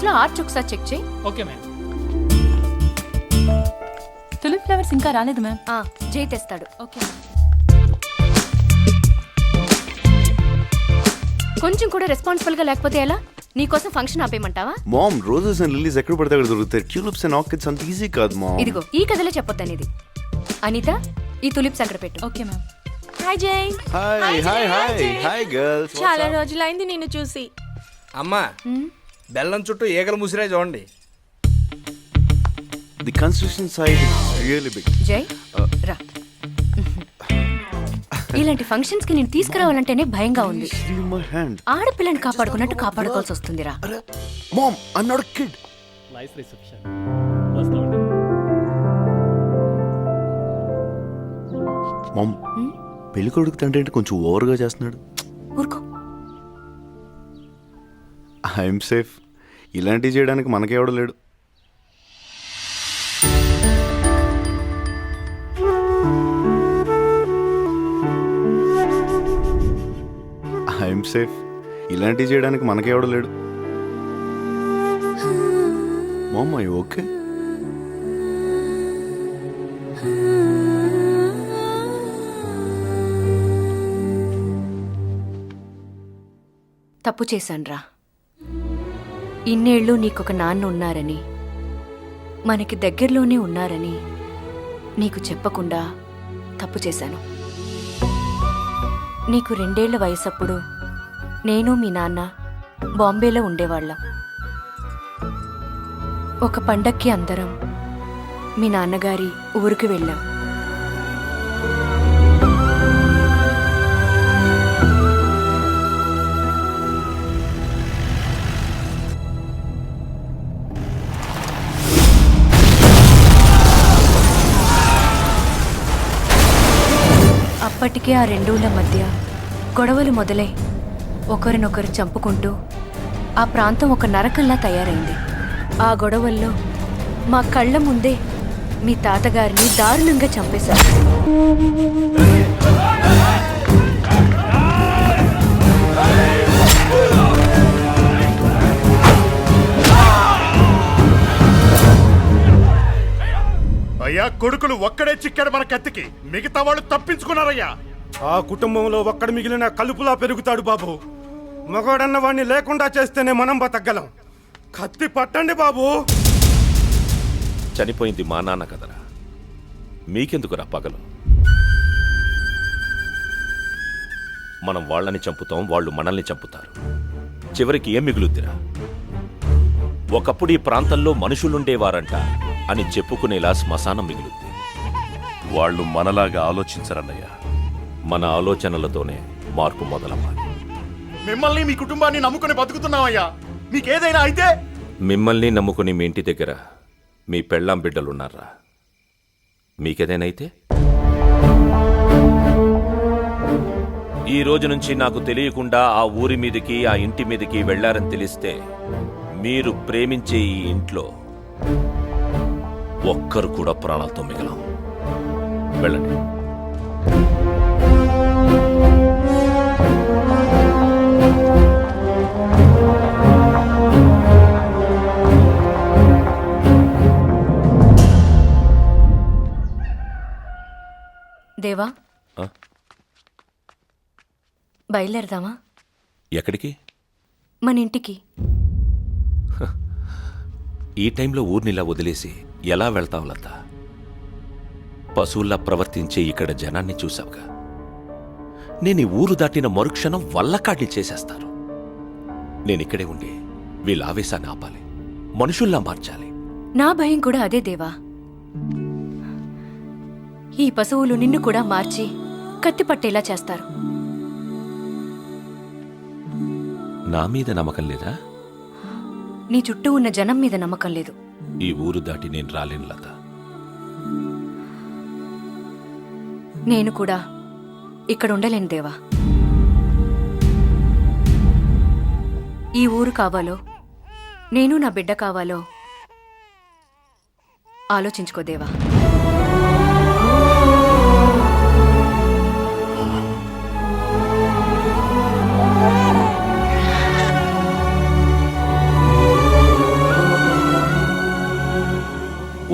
Box లో arch ఒకసారి check చేయి. Okay ma'am. తులిప్ ఫ్లవర్స్ ఇంకా రాలేదు మ్యామ్. జై తెస్తాడు. ఓకే. కొంచెం కూడా రెస్పాన్సిబుల్ గా లేకపోతే ఎలా? నీకోసం ఫంక్షన్ ఆపేయమంటావా? మామ్, రోజెస్ అండ్ లిల్లీస్ ఎక్కడ పడితే అక్కడ దొరుకుతాయి. ట్యూలిప్స్ అండ్ ఆర్కిడ్స్ అంత ఈజీ కాదు మామ్. ఇదిగో ఈ కథలో చెప్పొద్దని ఇది. అనిత, ఈ తులిప్స్ అక్కడ పెట్టు. Okay ma'am. హాయ్ జై. Hi hi hi hi girls. చాలా రోజులైంది నిన్ను చూసి. అమ్మా, బెల్లం చుట్టూ ఈగలు ముసిరే చూడండి. The construction site is really big. Jai రా. ఇలాంటి ఫంక్షన్స్ కి నేను తీసుకురావాలంటేనే భయంగా ఉంది. My hand. ఆడపిల్లని కాపాడుకున్నట్టు కాపాడుకోవాల్సి వస్తుందిరా. Mom, I am not a kid. Nice reception. వస్తామండి. మామ్, పెళ్లి కొడుకు తండ్రి అంటే కొంచెం ఓవర్గా చేస్తున్నాడు. ఊరుకో. I'm safe. ఇలాంటివి చేయడానికి మనకెవడ లేడు. I'm safe. ఇలాంటివి చేయడానికి మనకెవడ లేడు. Mom, I okay. తప్పు చేశాన్రా. ఇన్నేళ్ళు నీకొక నాన్న ఉన్నారని, మనకి దగ్గరలోనే ఉన్నారని నీకు చెప్పకుండా తప్పు చేశాను. నీకు 2 ఏళ్ల వయసప్పుడు నేను మీ నాన్న బాంబేలో ఉండేవాళ్ళం. ఒక పండక్కి అందరం మీ నాన్నగారి ఊరికి వెళ్ళాం. అప్పటికే ఆ 2 ఊళ్ళ మధ్య గొడవలు మొదలై ఒకరినొకరు చంపుకుంటూ ఆ ప్రాంతం ఒక నరకంలా తయారైంది. ఆ గొడవల్లో మా కళ్ళ ముందే మీ తాతగారిని దారుణంగా చంపేశారు. అయ్యా, కొడుకులు ఒక్కడే చిక్కాడు మన కత్తికి, మిగతా వాళ్ళు తప్పించుకున్నారయ్యా. ఆ కుటుంబంలో ఒక్కడు మిగిలిన కలుపులా పెరుగుతాడు బాబు. మగవాడన్న వాడిని లేకుండా చేస్తేనే మనం బతకగలం. కత్తి పట్టండి బాబు. చనిపోయింది మా నాన్న కదరా, మీకెందుకురా పగలు? మనం వాళ్ళని చంపుతాం, వాళ్ళు మనల్ని చంపుతారు. చివరికి ఏం మిగులుద్దిరా? ఒకప్పుడు ఈ ప్రాంతంలో మనుషులుండేవారంట అని చెప్పుకునేలా శ్మశానం మిగులుద్ది. వాళ్ళు మనలాగా ఆలోచించరన్నయ్య. మన ఆలోచనలతోనే మార్పు మొదలవ్వాలి. మిమ్మల్ని మీ కుటుంబాన్ని నమ్ముకుని బతుకుతున్నామయ్యా. మీకేదైనా అయితే? మిమ్మల్ని నమ్ముకుని మీ ఇంటి దగ్గర మీ పెళ్ళాం బిడ్డలున్నారా? మీకేదైనా అయితే? ఈ రోజు నుంచి నాకు తెలియకుండా ఆ ఊరి మీదకి, ఆ ఇంటి మీదకి వెళ్లారని తెలిస్తే మీరు ప్రేమించే ఈ ఇంట్లో ఒక్కరు కూడా ప్రాణాలతో మిగలం. వెళ్ళండి. దేవా, బయలుదేరదామా? ఎక్కడికి? మన ఇంటికి. ఈ టైంలో ఊర్నిలా వదిలేసి ఎలా వెళ్తావు లత? పశువుల్లా ప్రవర్తించే ఇక్కడ జనాన్ని చూసావుగా. నేను ఈ ఊరు దాటిన మరుక్షణం వల్లకాడ్ని చేసేస్తారు. నేనిక్కడే ఉండి వీళ్ళ ఆవేశాన్ని ఆపాలి, మనుషుల్లా మార్చాలి. నా భయం కూడా అదే దేవా. ఈ పశువులు నిన్ను కూడా మార్చి కత్తి పట్టేలా చేస్తారు. నా మీద నమ్మకం లేదా? నీ చుట్టూ ఉన్న జనం మీద నమ్మకం లేదు. ఈ ఊరు దాటి నేను రాలేను లత. నేను కూడా ఇక్కడ ఉండలేను దేవా. ఈ ఊరు కావాలో, నేను నా బిడ్డ కావాలో ఆలోచించుకో దేవా.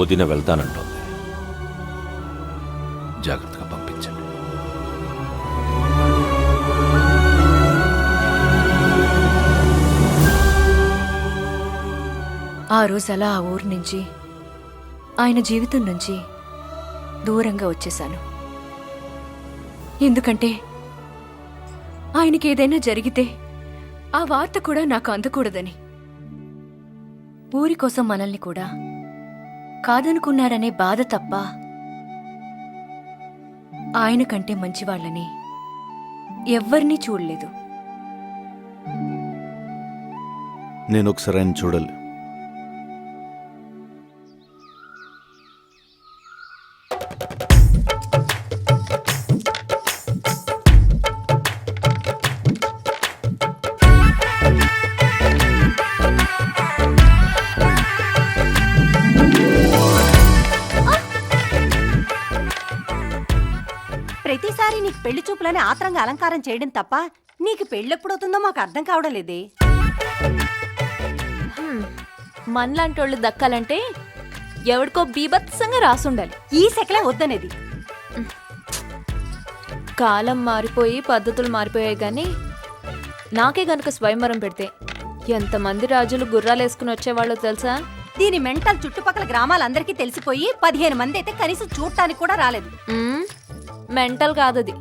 వదిన వెళ్తానంటోంది. జాగ్రత్తగా పంపించండి. ఆ రోజు అలా ఆ ఊరు నుంచి ఆయన జీవితం నుంచి దూరంగా వచ్చేశాను. ఎందుకంటే ఆయనకి ఏదైనా జరిగితే ఆ వార్త కూడా నాకు అందకూడదని. ఊరి కోసం మనల్ని కూడా కాదనుకున్నారనే బాధ తప్ప ఆయన కంటే మంచివాళ్ళని ఎవ్వరినీ చూడలేదు. నేను ఒకసారి ఆయన చూడాలి. ప్రతిసారి నీకు పెళ్లి చూపులని ఆత్రంగా అలంకారం చేయడం తప్ప నీకు పెళ్ళెప్పుడవుతుందో మాకు అర్థం కావడం లేదే. మనలాంటోళ్ళు దక్కాలంటే ఎవడికో బీభత్సంగా రాసుండాలి. ఈ సెకలే వద్దనేది. కాలం మారిపోయి పద్ధతులు మారిపోయాయి కానీ నాకే గనుక స్వయంవరం పెడితే ఎంతమంది రాజులు గుర్రాలేసుకుని వచ్చేవాళ్ళో తెలుసా? దీని మెంటల్ చుట్టుపక్కల గ్రామాలందరికీ తెలిసిపోయి 15 మంది అయితే కనీసం చూడటానికి కూడా రాలేదు. మెంటల్ కాదది,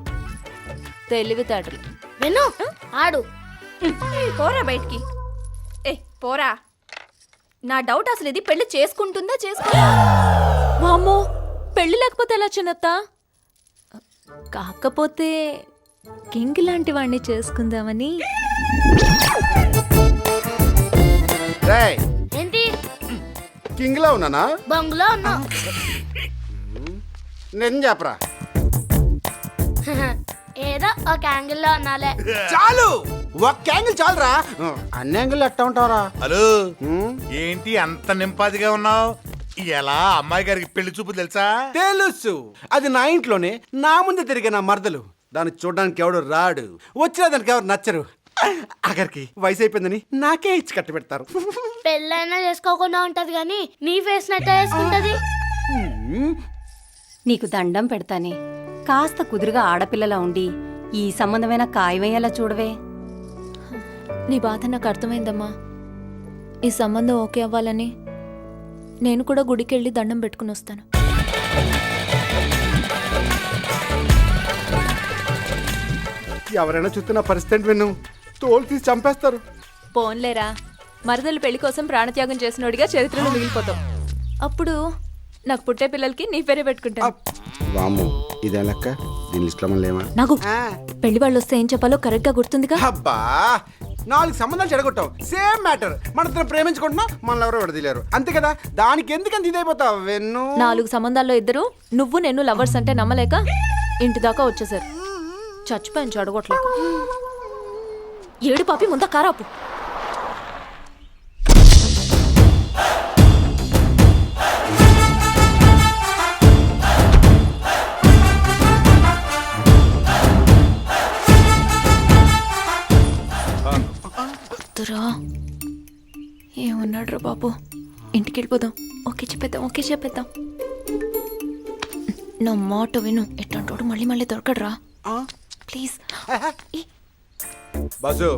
తెలివితేటలు. వెను ఆడు పోరా బయటికి. ఏ పోరా. నా డౌట్ అసలు ఇది పెళ్లి చేసుకుంటుందా వామ్మో, పెళ్లి లేకపోతే ఎలా చిన్నత్త? కాకపోతే కింగ్ లాంటి వాడిని చేసుకుందామని. ఏంటి కింగ్ లా ఉన్నానా? బంగ్లా ఉన్నా నేను చెప్పరా. ఏదో ఒక యాంగిల్ లో ఉన్నాలే. చాలు, ఒక్క యాంగిల్ చాలురా. అన్ని యాంగిల్ ఎట్టా ఉంటావురా? హలో, ఏంటి అంత నింపాదిగా ఉన్నావు? ఎలా అమ్మాయి గారికి పెళ్లి చూపు తెలుసా? తెలుసు. అది నా ఇంట్లోనే నా ముందు తిరిగే నా మరదలు. దాన్ని చూడడానికి ఎవడు రాడు, వచ్చినా దానికి ఎవరు నచ్చరు. ఆఖరికి వయసు అయిపోయిందని నాకే ఇచ్చి కట్టి పెడతారు. పెళ్ళైనా చేసుకోకుండా ఉంటది కానీ నీ ఫేస్ నట్ట వేసుకుంటది. నీకు దండం పెడతానే, కాస్త కుదురుగా ఆడపిల్లలా ఉండి ఈ సంబంధమైన ఖాయమయ్యేలా చూడవే. నీ బాధ నాకు అర్థమైందమ్మా. ఈ సంబంధం ఓకే అవ్వాలని నేను కూడా గుడికెళ్ళి దండం పెట్టుకుని వస్తాను. ఎవరైనా చూస్తే నా పరిస్థితి విన్ను తోలు తీసి చంపేస్తారు. పోన్లేరా, మరదలు పెళ్లి కోసం ప్రాణత్యాగం చేసినోడిగా చరిత్రలో మిగిలిపోతావు. అప్పుడు నాకు పుట్టే పిల్లలకి నీ పేరే పెట్టుకుంటాను. వాము ఇదే లెక్క. దీని లిస్ట్ లో లేమా? నాకు పెళ్లి వాళ్ళు వస్తే ఏం చెప్పాలో కరెక్ట్ గా గుర్తుందిగా. అబ్బా, 4 సంబంధాలు చెడగొట్టావు. Same matter. మన ప్రేమించుకుంటున్నాం, మనల్ని ఎవరో విడదీలేరు. అంతే కదా, దానికి ఎందుకంత ఇదైపోతావు? వెన్ను 4 సంబంధాల్లో ఇద్దరు నువ్వు నేను లవర్స్ అంటే నమ్మలేక ఇంటి దాకా వచ్చేసారు. చచ్చిపోయాను చెడగొట్టలేక. ఏడు పాపి ముందా కారాపు. ఏమన్నాడు రా బాబు? ఇంటికి వెళ్ళిపోదాం. ఓకే చెప్పేద్దాం. నా మాట విను, ఎట్లాంటోడు మళ్ళీ మళ్ళీ దొరకడరా ప్లీజ్. బస్సు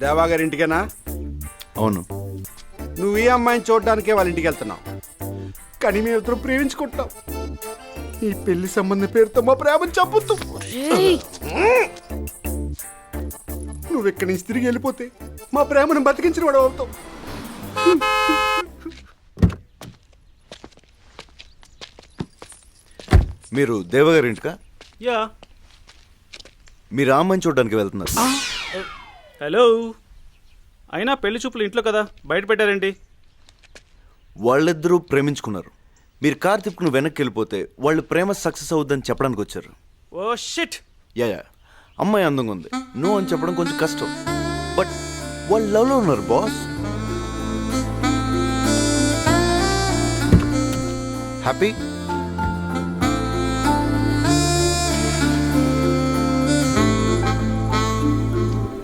దేవా గారి ఇంటికేనా? అవును. నువ్వు ఈ అమ్మాయిని చూడడానికే వాళ్ళ ఇంటికి వెళ్తున్నావు, కానీ మేము ఇద్దరు ప్రేమించుకుంటాం. ఈ పెళ్లి సంబంధం పేరుతో మా ప్రేమను చంపుతూ నువ్వు ఇక్కడి నుంచి తిరిగి వెళ్ళిపోతే మా ప్రేమను బతికించిన వాడు అవుతావు. మీరు దేవగారి ఇంటికా? యా. మీరు ఆ అమ్మాయిని చూడడానికి వెళ్తున్నారు. హలో, అయినా పెళ్లి చూపులు ఇంట్లో కదా, బయట పెట్టారేంటి? వాళ్ళిద్దరూ ప్రేమించుకున్నారు. మీరు కార్ తిప్పుకుని వెనక్కి వెళ్ళిపోతే వాళ్ళు ప్రేమ సక్సెస్ అవుద్దని చెప్పడానికి వచ్చారు. Oh shit. యా, అమ్మాయి అందంగా ఉంది, నో అని చెప్పడం కొంచెం కష్టం. బట్ వాళ్ళు లవ్లో ఉన్నారు బాస్. హ్యాపీ?